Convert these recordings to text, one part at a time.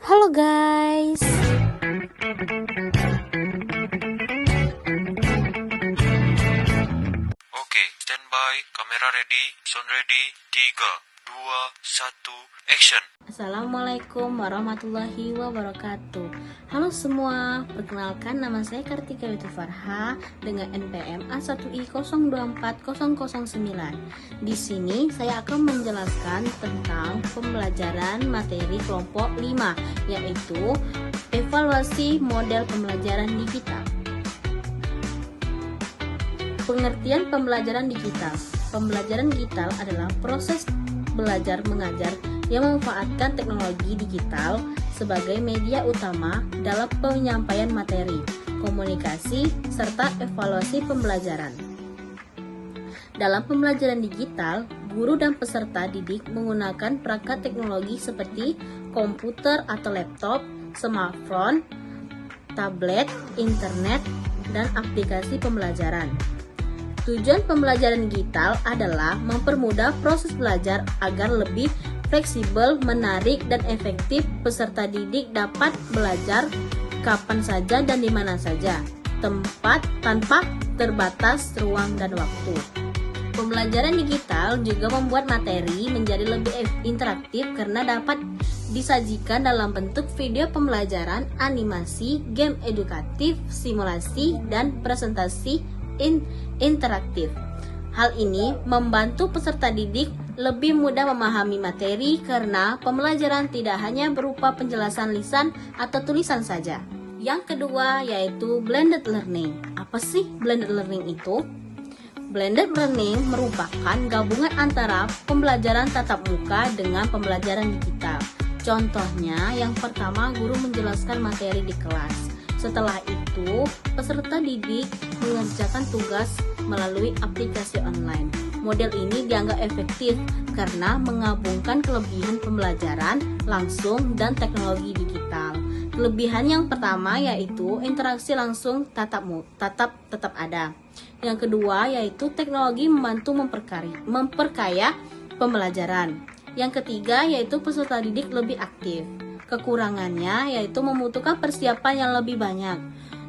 Halo guys. Oke, standby, kamera ready, sound ready, 3, 2, 1, action. Assalamualaikum warahmatullahi wabarakatuh. Halo semua, perkenalkan nama saya Kartika Witu Farha dengan NPM A1I024009. Di sini saya akan menjelaskan tentang pembelajaran materi kelompok 5, yaitu evaluasi model pembelajaran digital. Pengertian pembelajaran digital. Pembelajaran digital adalah proses belajar mengajar yang memanfaatkan teknologi digital sebagai media utama dalam penyampaian materi, komunikasi, serta evaluasi pembelajaran. Dalam pembelajaran digital, guru dan peserta didik menggunakan perangkat teknologi seperti komputer atau laptop, smartphone, tablet, internet, dan aplikasi pembelajaran. Tujuan pembelajaran digital adalah mempermudah proses belajar agar lebih fleksibel, menarik, dan efektif. Peserta didik dapat belajar kapan saja dan di mana saja, tempat tanpa terbatas ruang dan waktu. Pembelajaran digital juga membuat materi menjadi lebih interaktif karena dapat disajikan dalam bentuk video pembelajaran, animasi, game edukatif, simulasi, dan presentasi interaktif. Hal ini membantu peserta didik lebih mudah memahami materi karena pembelajaran tidak hanya berupa penjelasan lisan atau tulisan saja. Yang kedua yaitu blended learning. Apa sih blended learning itu? Blended learning merupakan gabungan antara pembelajaran tatap muka dengan pembelajaran digital. Contohnya, yang pertama guru menjelaskan materi di kelas. Setelah itu, peserta didik mengerjakan tugas melalui aplikasi online. Model ini dianggap efektif karena menggabungkan kelebihan pembelajaran langsung dan teknologi digital. Kelebihan yang pertama yaitu interaksi langsung tetap ada. Yang kedua yaitu teknologi membantu memperkaya pembelajaran. Yang ketiga yaitu peserta didik lebih aktif. Kekurangannya yaitu membutuhkan persiapan yang lebih banyak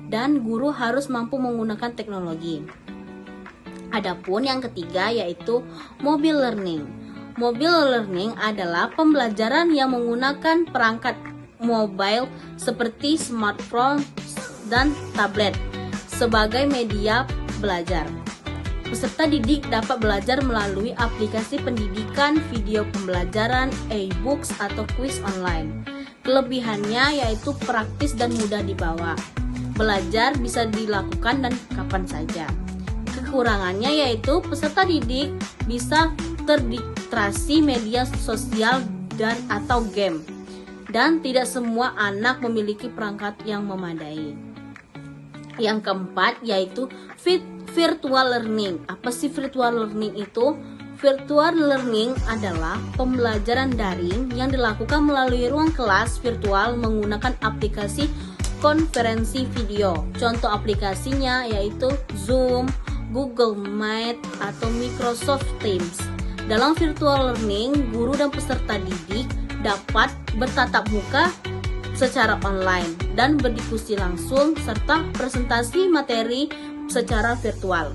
dan guru harus mampu menggunakan teknologi. Adapun yang ketiga yaitu mobile learning. Mobile learning adalah pembelajaran yang menggunakan perangkat mobile seperti smartphone dan tablet sebagai media belajar. Peserta didik dapat belajar melalui aplikasi pendidikan, video pembelajaran, e-books, atau kuis online. Kelebihannya yaitu praktis dan mudah dibawa. Belajar bisa dilakukan dan kapan saja. Kekurangannya yaitu peserta didik bisa terdistraksi media sosial dan atau game. Dan tidak semua anak memiliki perangkat yang memadai. Yang keempat yaitu virtual learning. Apa sih virtual learning itu? Virtual learning adalah pembelajaran daring yang dilakukan melalui ruang kelas virtual menggunakan aplikasi konferensi video. Contoh aplikasinya yaitu Zoom, Google Meet, atau Microsoft Teams. Dalam virtual learning, guru dan peserta didik dapat bertatap muka secara online dan berdiskusi langsung serta presentasi materi secara virtual.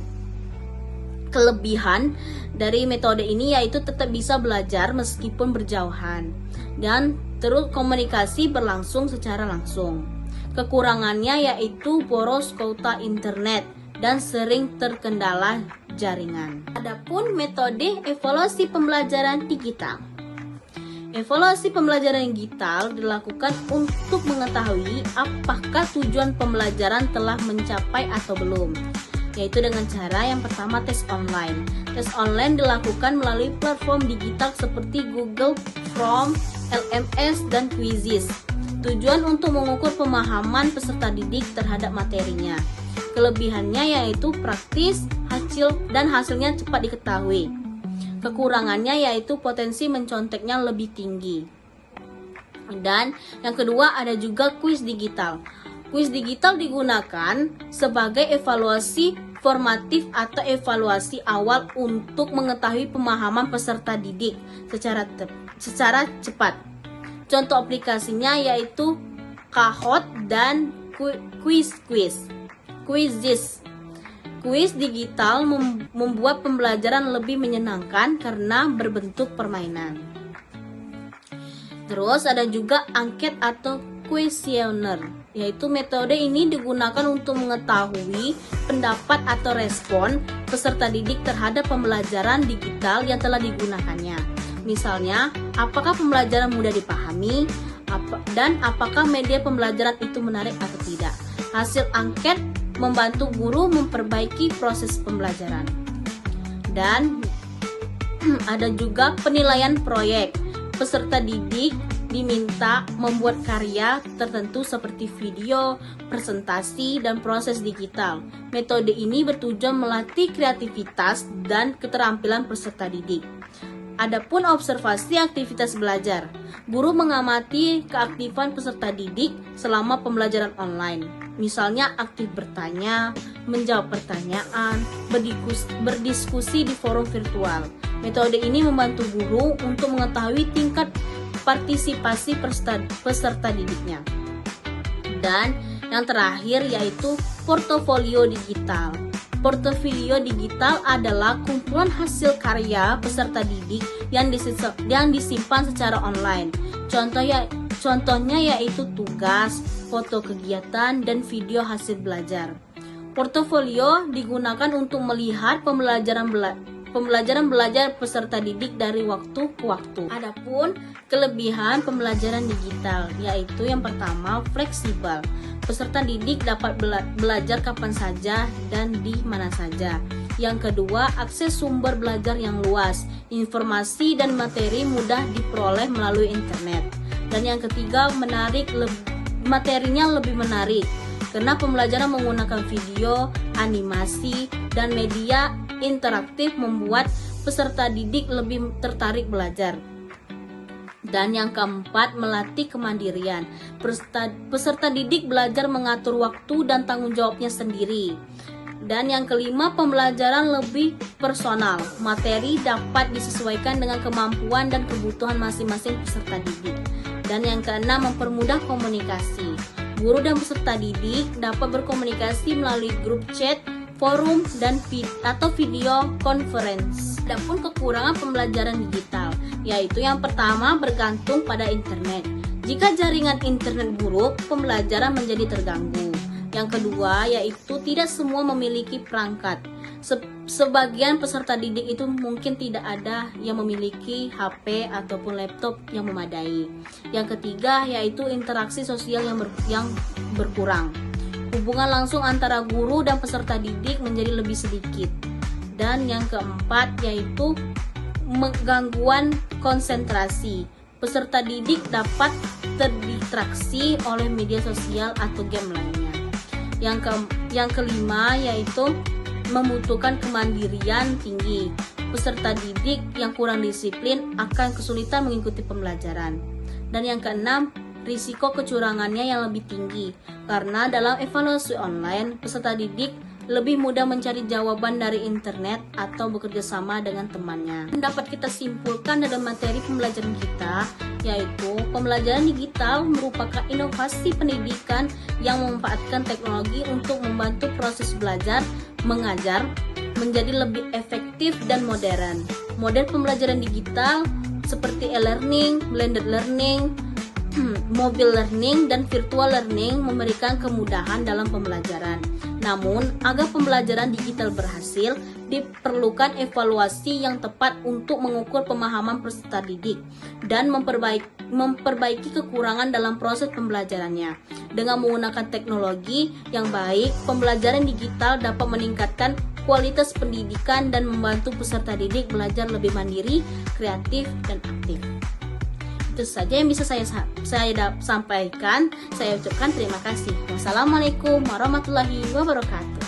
Kelebihan dari metode ini yaitu tetap bisa belajar meskipun berjauhan dan terus komunikasi berlangsung secara langsung. Kekurangannya yaitu boros kuota internet dan sering terkendala jaringan. Adapun metode evaluasi pembelajaran digital. Evaluasi pembelajaran digital dilakukan untuk mengetahui apakah tujuan pembelajaran telah mencapai atau belum, yaitu dengan cara yang pertama tes online. Tes online dilakukan melalui platform digital seperti Google Form, LMS, dan Quizzes. Tujuan untuk mengukur pemahaman peserta didik terhadap materinya. Kelebihannya yaitu praktis, hasilnya cepat diketahui. Kekurangannya yaitu potensi menconteknya lebih tinggi. Dan yang kedua ada juga kuis digital. Kuis digital digunakan sebagai evaluasi formatif atau evaluasi awal untuk mengetahui pemahaman peserta didik secara cepat. Contoh aplikasinya yaitu Kahoot dan Quizizz. Kuis digital membuat pembelajaran lebih menyenangkan karena berbentuk permainan. Terus ada juga angket atau kuesioner, yaitu metode ini digunakan untuk mengetahui pendapat atau respon peserta didik terhadap pembelajaran digital yang telah digunakannya. Misalnya, apakah pembelajaran mudah dipahami, dan apakah media pembelajaran itu menarik atau tidak. Hasil angket membantu guru memperbaiki proses pembelajaran. Dan ada juga penilaian proyek. Peserta didik diminta membuat karya tertentu seperti video, presentasi, dan proses digital. Metode ini bertujuan melatih kreativitas dan keterampilan peserta didik. Adapun observasi aktivitas belajar, guru mengamati keaktifan peserta didik selama pembelajaran online. Misalnya aktif bertanya, menjawab pertanyaan, berdiskusi di forum virtual. Metode ini membantu guru untuk mengetahui tingkat partisipasi peserta didiknya. Dan yang terakhir yaitu portofolio digital. Portofolio digital adalah kumpulan hasil karya peserta didik yang disimpan secara online. Contohnya yaitu tugas, foto kegiatan, dan video hasil belajar. Portofolio digunakan untuk melihat pembelajaran belajar peserta didik dari waktu ke waktu. Adapun kelebihan pembelajaran digital yaitu yang pertama, fleksibel. Peserta didik dapat belajar kapan saja dan di mana saja. Yang kedua, akses sumber belajar yang luas. Informasi dan materi mudah diperoleh melalui internet. Dan yang ketiga, materinya lebih menarik karena pembelajaran menggunakan video, animasi, dan media interaktif membuat peserta didik lebih tertarik belajar. Dan yang keempat, melatih kemandirian. Peserta didik belajar mengatur waktu dan tanggung jawabnya sendiri. Dan yang kelima, pembelajaran lebih personal. Materi dapat disesuaikan dengan kemampuan dan kebutuhan masing-masing peserta didik. Dan yang keenam, mempermudah komunikasi. Guru dan peserta didik dapat berkomunikasi melalui grup chat, forum, dan video conference. Adapun kekurangan pembelajaran digital, yaitu yang pertama, bergantung pada internet. Jika jaringan internet buruk, pembelajaran menjadi terganggu. Yang kedua, yaitu tidak semua memiliki perangkat. Sebagian peserta didik itu mungkin tidak ada yang memiliki HP ataupun laptop yang memadai. Yang ketiga, yaitu interaksi sosial yang berkurang. Hubungan langsung antara guru dan peserta didik menjadi lebih sedikit. Dan yang keempat, yaitu gangguan konsentrasi. Peserta didik dapat terdistraksi oleh media sosial atau game lainnya. Yang kelima, yaitu membutuhkan kemandirian tinggi. Peserta didik yang kurang disiplin akan kesulitan mengikuti pembelajaran. Dan yang keenam, risiko kecurangannya yang lebih tinggi. Karena dalam evaluasi online, peserta didik lebih mudah mencari jawaban dari internet atau bekerja sama dengan temannya. Dapat kita simpulkan dalam materi pembelajaran kita, yaitu pembelajaran digital merupakan inovasi pendidikan yang memanfaatkan teknologi untuk membantu proses belajar mengajar menjadi lebih efektif dan modern. Model pembelajaran digital seperti e-learning, blended learning, mobile learning, dan virtual learning memberikan kemudahan dalam pembelajaran. Namun, agar pembelajaran digital berhasil, diperlukan evaluasi yang tepat untuk mengukur pemahaman peserta didik dan memperbaiki kekurangan dalam proses pembelajarannya. Dengan menggunakan teknologi yang baik, pembelajaran digital dapat meningkatkan kualitas pendidikan dan membantu peserta didik belajar lebih mandiri, kreatif, dan aktif. Itu saja yang bisa saya sampaikan. Saya ucapkan terima kasih. Wassalamualaikum warahmatullahi wabarakatuh.